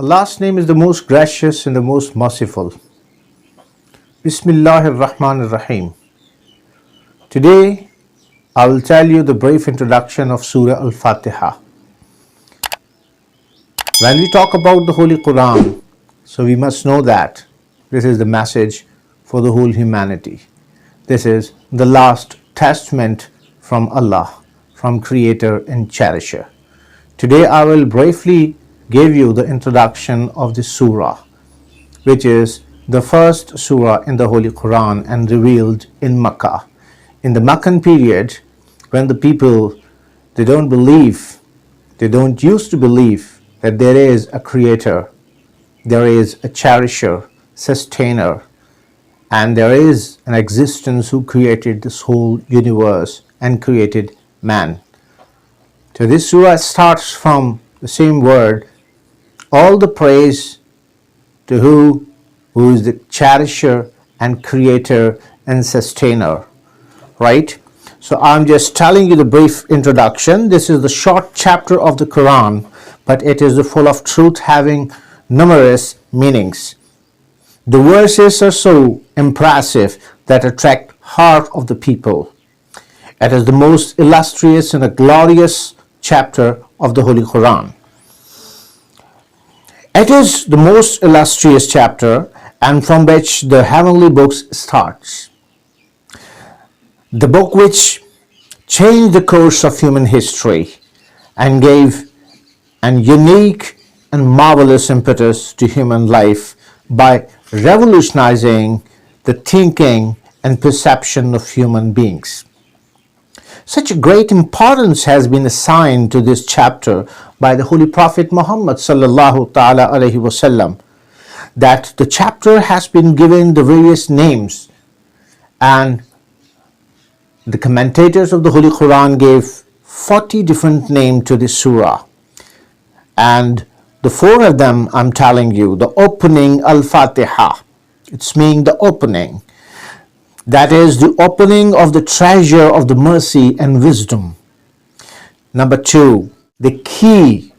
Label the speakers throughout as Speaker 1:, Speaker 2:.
Speaker 1: Allah's name is the most gracious and the most merciful. Bismillahir Rahmanir Rahim. Today, I will tell you the brief introduction of Surah AlFatiha. When we talk about the Holy Quran, so we must know that this is the message for the whole humanity. This is the last testament from Allah, from Creator and Cherisher. Today I will briefly give you the introduction of the surah, which is the first surah in the Holy Quran and revealed in Makkah. In the Meccan period, when the people, they don't used to believe that there is a creator, there is a cherisher, sustainer, and there is an existence who created this whole universe and created man. So this surah starts from the same word, all the praise to who is the cherisher and creator and sustainer, right? So I'm just telling you the brief introduction. This is the short chapter of the Quran, but it is full of truth, having numerous meanings. The verses are so impressive that attract heart of the people. It is the most illustrious and a glorious chapter of the Holy Quran. It is the most illustrious chapter, and from which the heavenly books starts. The book which changed the course of human history and gave an unique and marvelous impetus to human life by revolutionizing the thinking and perception of human beings. Such a great importance has been assigned to this chapter by the Holy Prophet Muhammad sallallahu ta'ala alaihi wasallam, that the chapter has been given the various names, and the commentators of the Holy Quran gave 40 different names to this surah. And the four of them I'm telling you. The opening, Al-Fatiha, it's meaning the opening. That is the opening of the treasure of the mercy and wisdom. Number two, the key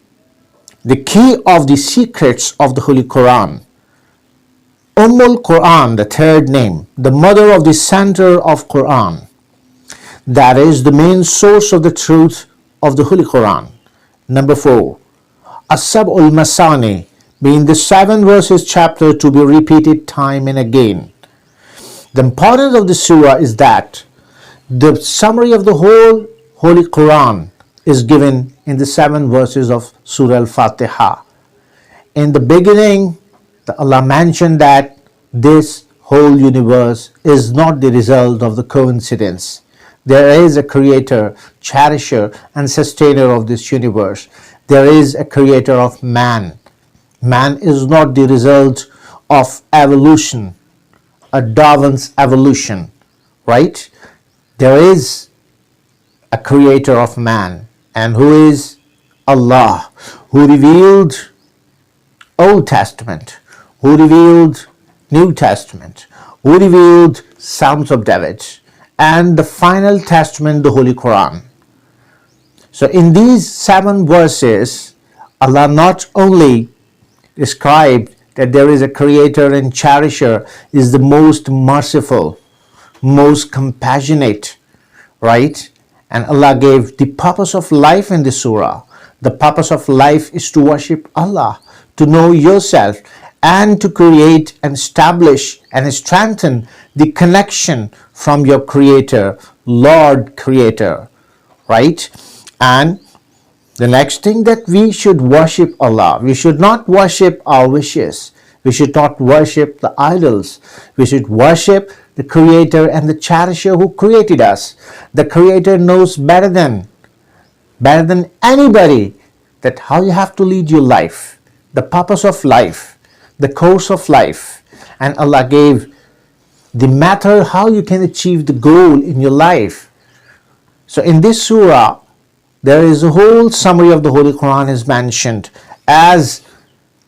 Speaker 1: of the secrets of the Holy Quran. Quran, the third name, the mother of the center of Quran. That is the main source of the truth of the Holy Quran. Number four, As-Sab'ul Masani, being the 7 verses chapter to be repeated time and again. The importance of the surah is that the summary of the whole Holy Quran is given in the 7 verses of Surah Al-Fatiha. In the beginning, Allah mentioned that this whole universe is not the result of the coincidence. There is a creator, cherisher, and sustainer of this universe. There is a creator of man. Man is not the result of evolution, a Darwin's evolution, right? There is a creator of man, and who is Allah, who revealed Old Testament, who revealed New Testament, who revealed Psalms of David, and the final testament, the Holy Quran. So in these 7 verses, Allah not only described that there is a creator and cherisher, is the most merciful, most compassionate, right? And Allah gave the purpose of life in the surah. The purpose of life is to worship Allah, to know yourself, and to create and establish and strengthen the connection from your creator, Lord Creator, right? And the next thing, that we should worship Allah. We should not worship our wishes. We should not worship the idols. We should worship the Creator and the Cherisher who created us. The Creator knows better than anybody that how you have to lead your life, the purpose of life, the course of life. And Allah gave the matter how you can achieve the goal in your life. So in this surah, there is a whole summary of the Holy Quran is mentioned, as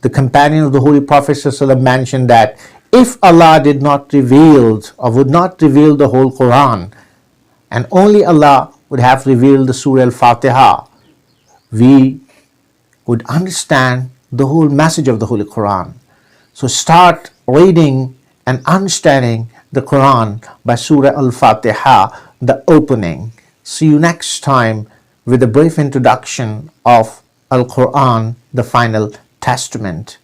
Speaker 1: the companion of the Holy Prophet ﷺ mentioned that if Allah did not reveal or would not reveal the whole Quran, and only Allah would have revealed the Surah Al-Fatiha, we would understand the whole message of the Holy Quran. So start reading and understanding the Quran by Surah AlFatiha, the opening. See you next time with a brief introduction of Al Quran, the final testament.